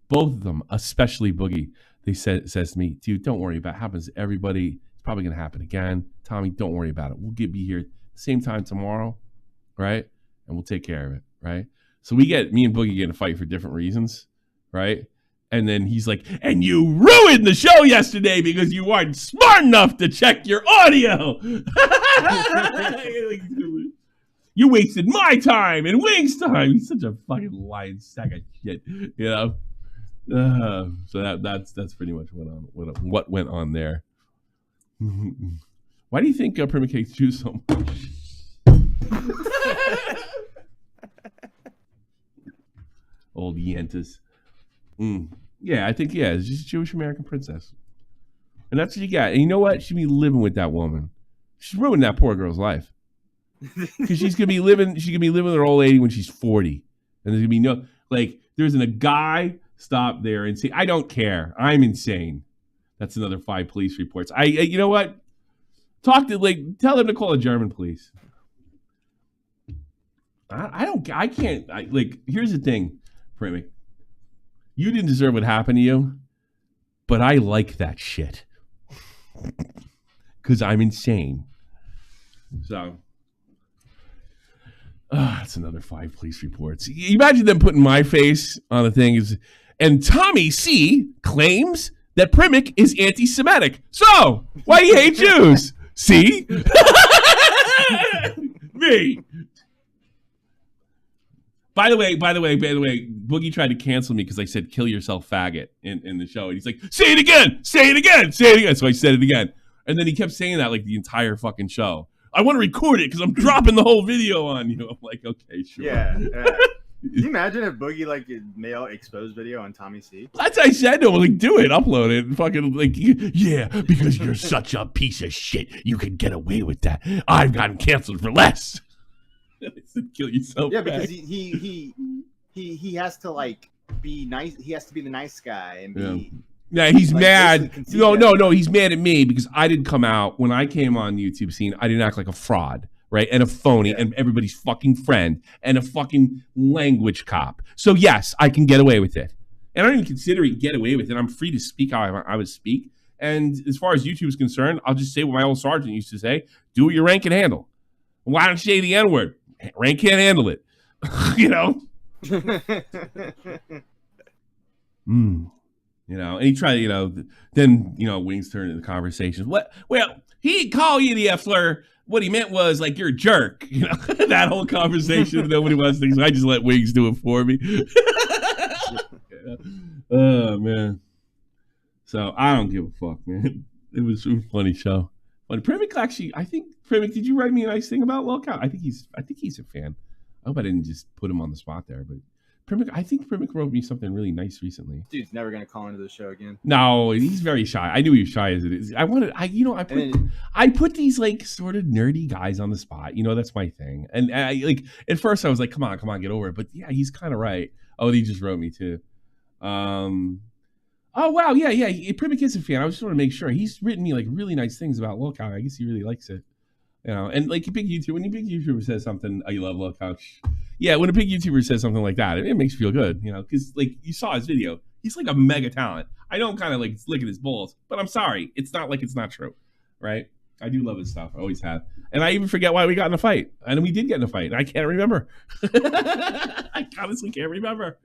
Both of them, especially Boogie, says to me, dude, don't worry about it. It happens to everybody. It's probably going to happen again. Tommy, don't worry about it. We'll be here same time tomorrow, right? And we'll take care of it, right? So me and Boogie get in a fight for different reasons, right? And then he's like, and you ruined the show yesterday because you weren't smart enough to check your audio. You wasted my time and Wing's time. He's such a fucking lying sack of shit, So that's pretty much what went on there. Why do you think Primink hates you so much? Old Yentas. Yeah, I think, it's just a Jewish American princess. And that's what you got. And you know what? She'd be living with that woman. She's ruining that poor girl's life. Because she's gonna be living with her old lady when she's 40. And there's gonna be there isn't a guy stop there and say, I don't care. I'm insane. That's another 5 police reports. You know what? Tell them to call the German police. I can't. Here's the thing, Primink. You didn't deserve what happened to you, but I like that shit. Because I'm insane. So, that's another 5 police reports. Imagine them putting my face on the thing. And Tommy C. claims that Primink is anti-Semitic. So, why do you hate Jews? See? Me. By the way, Boogie tried to cancel me because I said "kill yourself, faggot" in the show, and he's like, "Say it again, say it again, say it again." So I said it again, and then he kept saying that the entire fucking show. I want to record it because I'm dropping the whole video on you. I'm like, okay, sure. Yeah. Can you imagine if Boogie male exposed video on Tommy C? That's what I said to him. Do it, upload it, and fucking yeah, because you're such a piece of shit. You can get away with that. I've gotten canceled for less. Kill yourself. Yeah, because he has to be nice. He has to be the nice guy and be. Yeah, he's mad. No, he's mad at me because I didn't come out when I came on the YouTube scene. I didn't act like a fraud, right? And a phony and everybody's fucking friend and a fucking language cop. So yes, I can get away with it, and I don't even consider it get away with it. I'm free to speak how I would speak. And as far as YouTube is concerned, I'll just say what my old sergeant used to say: "Do what your rank can handle." Why don't you say the N-word? Rank can't handle it. And he tried, then, Wings turned into the conversation. Well, he didn't call you the F-slur. What he meant was, you're a jerk. That whole conversation, nobody wants things. I just let Wings do it for me. Oh, man. So, I don't give a fuck, man. It was a funny show. But Primink actually, Primink, did you write me a nice thing about lolcow? I think he's a fan. I hope I didn't just put him on the spot there, but Primink, I think Primink wrote me something really nice recently. Dude's never gonna call into the show again. No, he's very shy. I knew he was shy as it is. I put these like sort of nerdy guys on the spot. You know, that's my thing. And I like at first I was like, come on, get over it. But yeah, he's kind of right. Oh, he just wrote me too. Oh wow, yeah. Primink is a fan. I just want to make sure he's written me like really nice things about lolcow. I guess he really likes it. You know, and like when a big YouTuber says something, oh, you love lolcow. Yeah, when a big YouTuber says something like that, it makes you feel good, you know, because like you saw his video, he's like a mega talent. I know I'm kind of like licking his balls, but I'm sorry, it's not like it's not true, right? I do love his stuff, I always have, and I even forget why we got in a fight, and we did get in a fight, and I can't remember. I honestly can't remember.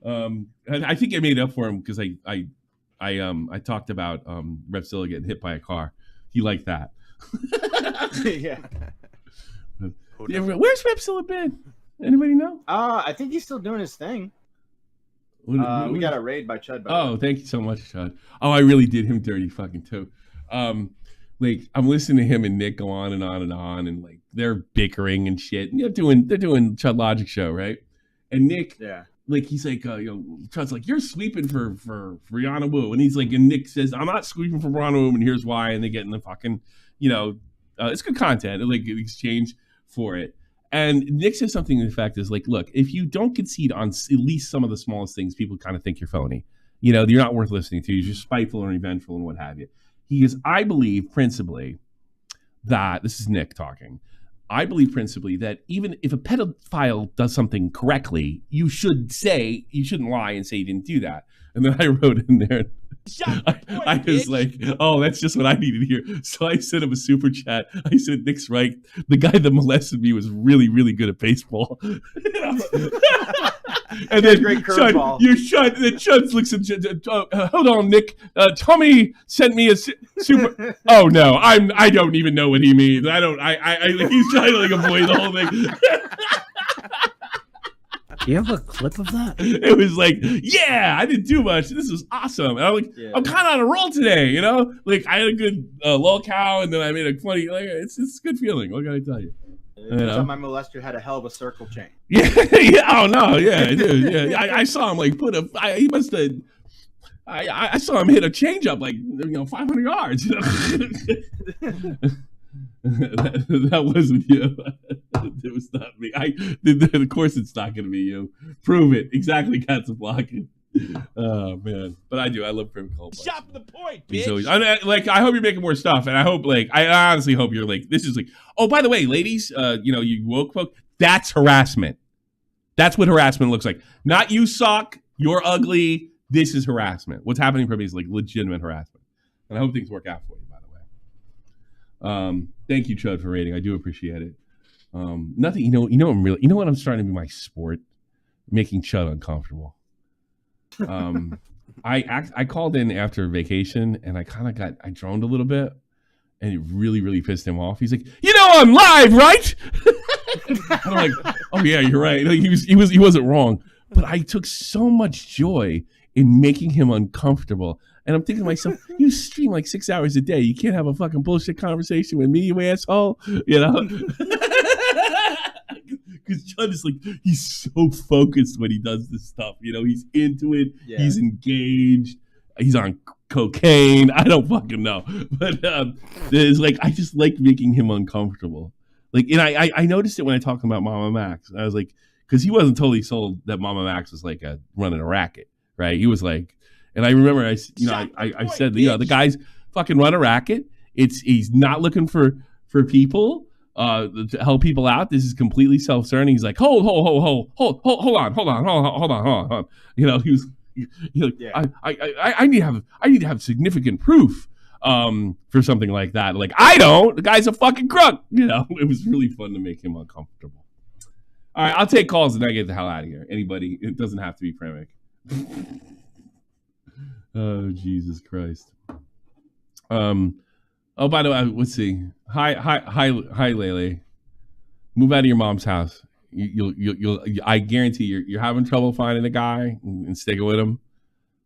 And I think I made up for him because I talked about Repzilla getting hit by a car. He liked that. Yeah. Where's Repzilla been? Anybody know? I think he's still doing his thing. We got a raid by Chud. Oh, thank you so much, Chud. Oh, I really did him dirty fucking too. Like I'm listening to him and Nick go on and on and on, and like they're bickering and shit. And they're doing Chud Logic show, right? And Nick, like he's like, Chud's like, you're sweeping for Brianna Wu, and he's like, and Nick says, I'm not sweeping for Brianna Wu, and here's why. And they get in the fucking, it's good content, like exchange for it. And Nick says something in effect is like, look, if you don't concede on at least some of the smallest things, people kind of think you're phony. You know, you're not worth listening to. You're just spiteful and revengeful and what have you. He goes, I believe principally that, this is Nick talking, I believe principally that even if a pedophile does something correctly, you shouldn't lie and say you didn't do that. And then I wrote in there, I was like, oh, that's just what I needed to hear. So I sent him a super chat. I said, Nick's right. The guy that molested me was really, really good at baseball. And then great curveball. Then Chud looks at hold on, Nick. Tommy sent me a super. Oh no, I don't even know what he means. He's trying to like avoid the whole thing. Do you have a clip of that? It was like, yeah, I didn't do much. This was awesome. And I'm like, I'm kind of on a roll today, you know? Like, I had a good lolcow, and then I made a funny, like, it's a good feeling. What can I tell you? My molester had a hell of a circle chain. Yeah, oh no, yeah, dude, yeah. I saw him like he must have. I saw him hit a changeup like 500 yards. That wasn't you. It was not me. Of course, it's not going to be you. Prove it. Exactly, Cats are blocking. Oh man, but I love Primink. Shot for the point, bitch. I hope you're making more stuff, and I hope I honestly hope you're like, this is like, oh, by the way, ladies, you woke folk, that's harassment. That's what harassment looks like. Not you suck, you're ugly. This is harassment. What's happening for me is like legitimate harassment, and I hope things work out for you. By the way, thank you, Chud, for rating. I do appreciate it. Nothing, what I'm starting to be my sport, making Chud uncomfortable. I called in after vacation and I droned a little bit and it really, really pissed him off. He's like, I'm live, right? I'm like, oh yeah, you're right. Like, he wasn't wrong, but I took so much joy in making him uncomfortable. And I'm thinking to myself, you stream like 6 hours a day. You can't have a fucking bullshit conversation with me, you asshole. Because Chud is like, he's so focused when he does this stuff. He's into it. Yeah. He's engaged. He's on cocaine. I don't fucking know. But it's like, I just like making him uncomfortable. Like, and I noticed it when I talked about Mama Max. I was like, because he wasn't totally sold that Mama Max was like running a racket, right? He was like, and I remember I said, the guy's fucking run a racket. He's not looking for people. To help people out. This is completely self-serving. He's like, hold on. He was like, yeah. I need to have significant proof for something like that. Like, I don't. The guy's a fucking crook. It was really fun to make him uncomfortable. All right, I'll take calls and I get the hell out of here. Anybody? It doesn't have to be Primink. Oh, Jesus Christ. Oh, by the way, let's see. Hi, Lillee. Move out of your mom's house. You'll. I guarantee you're having trouble finding a guy and sticking with him.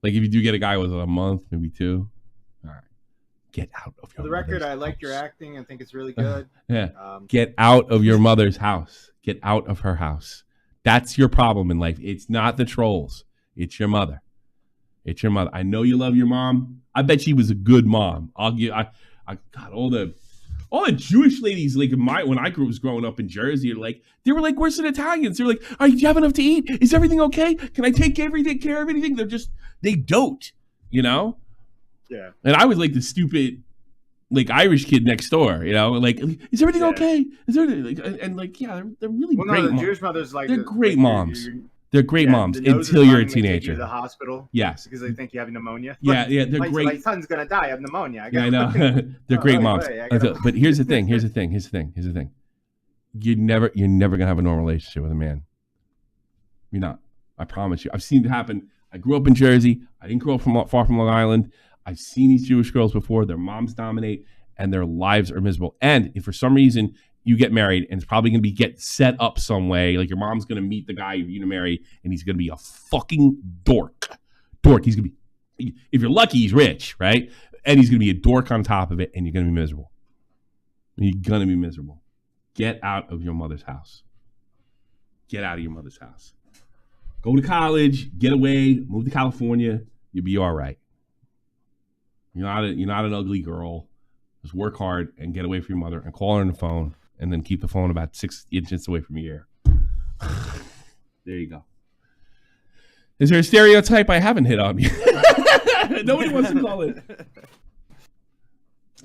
Like if you do get a guy with a month, maybe 2. All right, get out of your. For the record, I liked your acting. I think it's really good. Yeah. Get out of your mother's house. Get out of her house. That's your problem in life. It's not the trolls. It's your mother. It's your mother. I know you love your mom. I bet she was a good mom. God, all the Jewish ladies, like when I was growing up in Jersey, they were like worse than Italians. They're like, do you have enough to eat? Is everything okay? Can I take care of everything? They dote, you know? Yeah. And I was like the stupid, like Irish kid next door, you know? Like, is everything okay? Is there they're really great. No, the Jewish mothers they're great moms. They're great moms until you're a teenager. To the hospital. Yes. Because they think you have pneummonia. Yeah, they're great. My son's gonna die of pneummonia. I know. They're great moms. But here's the thing. You're never gonna have a normal relationship with a man. You're not. I promise you. I've seen it happen. I grew up in Jersey. I didn't grow up far from Long Island. I've seen these Jewish girls before. Their moms dominate, and their lives are miserable. And if for some reason you get married, and it's probably going to get set up some way, like your mom's going to meet the guy you're going to marry, and he's going to be a fucking dork. He's going to be, if you're lucky, he's rich, right? And he's going to be a dork on top of it, and you're going to be miserable. Get out of your mother's house. Get out of your mother's house. Go to college, get away, move to California. You'll be all right. You're not an ugly girl. Just work hard and get away from your mother and call her on the phone, and then keep the phone about 6 inches away from your ear. There you go. Is there a stereotype I haven't hit on? Nobody wants to call in.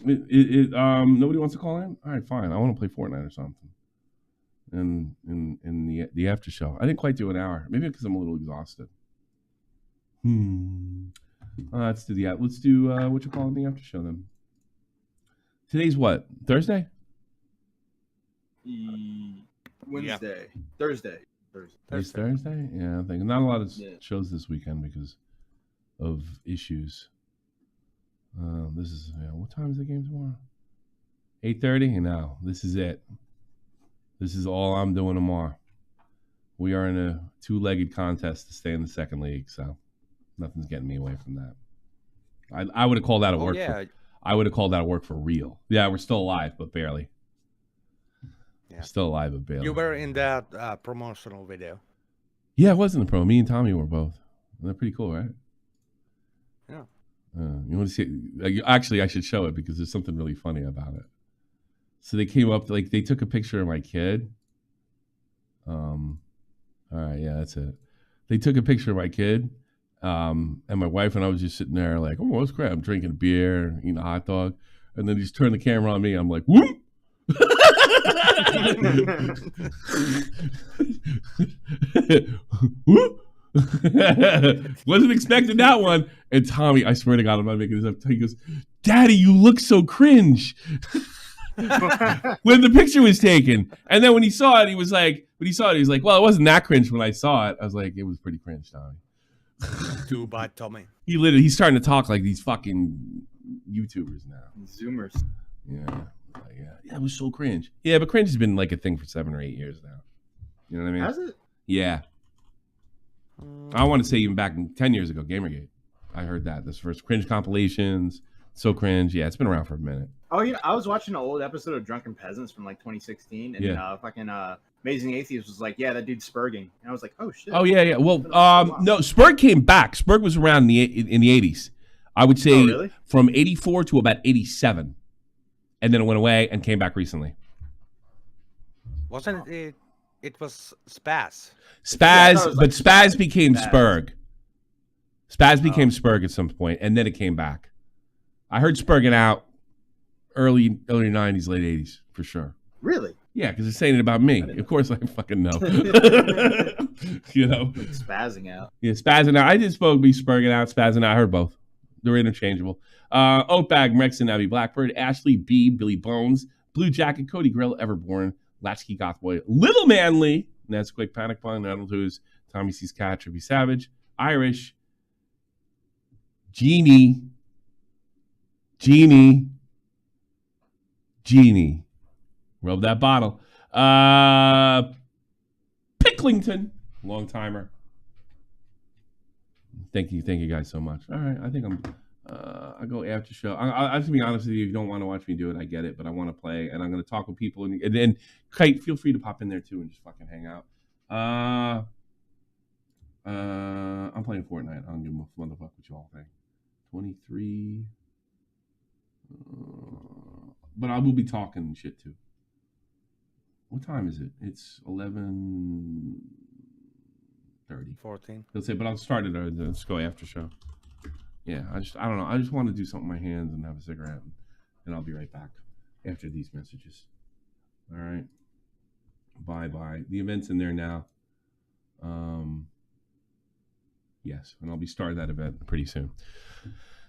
Nobody wants to call in? All right, fine. I want to play Fortnite or something. In the after show. I didn't quite do an hour. Maybe because I'm a little exhausted. Let's do what you call it, the after show then. Today's what? Thursday? Wednesday. Yeah. Thursday. It's Thursday? Yeah, I think not a lot of shows this weekend because of issues. This is what time is the game tomorrow? 8:30? No, this is it. This is all I'm doing tomorrow. We are in a two-legged contest to stay in the second league, so nothing's getting me away from that. I would have called that a work. Yeah. I would have called that work for real. Yeah, we're still alive, but barely. Yeah. We're still alive, but barely. You were in that promotional video. Yeah, it wasn't a promo. Me and Tommy were both. They're pretty cool, right? Yeah. You want to see? Actually, I should show it because there's something really funny about it. So they came up, they took a picture of my kid. All right, yeah, that's it. They took a picture of my kid. And my wife and I was just sitting there like, oh, what's crap? I'm drinking a beer, eating a hot dog. And then he just turned the camera on me. I'm like, whoop! Whoop! Wasn't expecting that one. And Tommy, I swear to God, I'm not making this up. He goes, Daddy, you look so cringe. When the picture was taken. And then when he saw it, he was like, well, it wasn't that cringe when I saw it. I was like, it was pretty cringe, Tommy. Too bad, Tommy. He's starting to talk like these fucking YouTubers now. Zoomers. Yeah, it was so cringe. Yeah, but cringe has been like a thing for 7 or 8 years now. You know what I mean? Has it? Yeah. I want to say even back 10 years ago, Gamergate. I heard that. This first cringe compilations. So cringe. Yeah, it's been around for a minute. Oh, I was watching an old episode of Drunken Peasants from 2016, and fucking Amazing Atheist was like, yeah, that dude's Spurging. And I was like, oh, shit. Oh, yeah. Well, no, Spurg came back. Spurg was around in the 80s. I would say from 84 to about 87. And then it went away and came back recently. Wasn't it? It was Spaz. Spaz became Spurg. Spaz became Spurg at some point, and then it came back. I heard Spurging out early 90s, late 80s, for sure. Really? Yeah, because it's saying it about me. Of course I fucking know. You know? Spazzing out. Yeah, spazzing out. I did be Spurging out, spazzing out. I heard both. They're interchangeable. Oatbag, Mexon, Abby Blackbird, Ashley B, Billy Bones, Blue Jacket, Cody Grill, Everborn, Latchkey Gothboy, Little Manly, That's Quick, Panic Pong, Donald Who's, Tommy Sees Cat, Trippy Savage, Irish, Genie. Rub that bottle. Picklington, long timer. Thank you guys so much. All right, I think I go after show. I have to be honest with you. If you don't want to watch me do it, I get it, but I want to play, and I'm going to talk with people. And then, Kite, feel free to pop in there too and just fucking hang out. I'm playing Fortnite. I don't give a motherfucker what you all think. 23. But I will be talking and shit too. What time is it? It's 11:30. 14. They'll say, but I'll start it. Let's go after show. Yeah, I don't know. I just want to do something with my hands and have a cigarette, and I'll be right back after these messages. All right. Bye. The event's in there now. Yes, and I'll be starting that event pretty soon.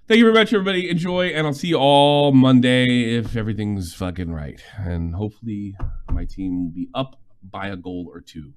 Thank you very much, everybody. Enjoy, and I'll see you all Monday if everything's fucking right. And hopefully my team will be up by a goal or two.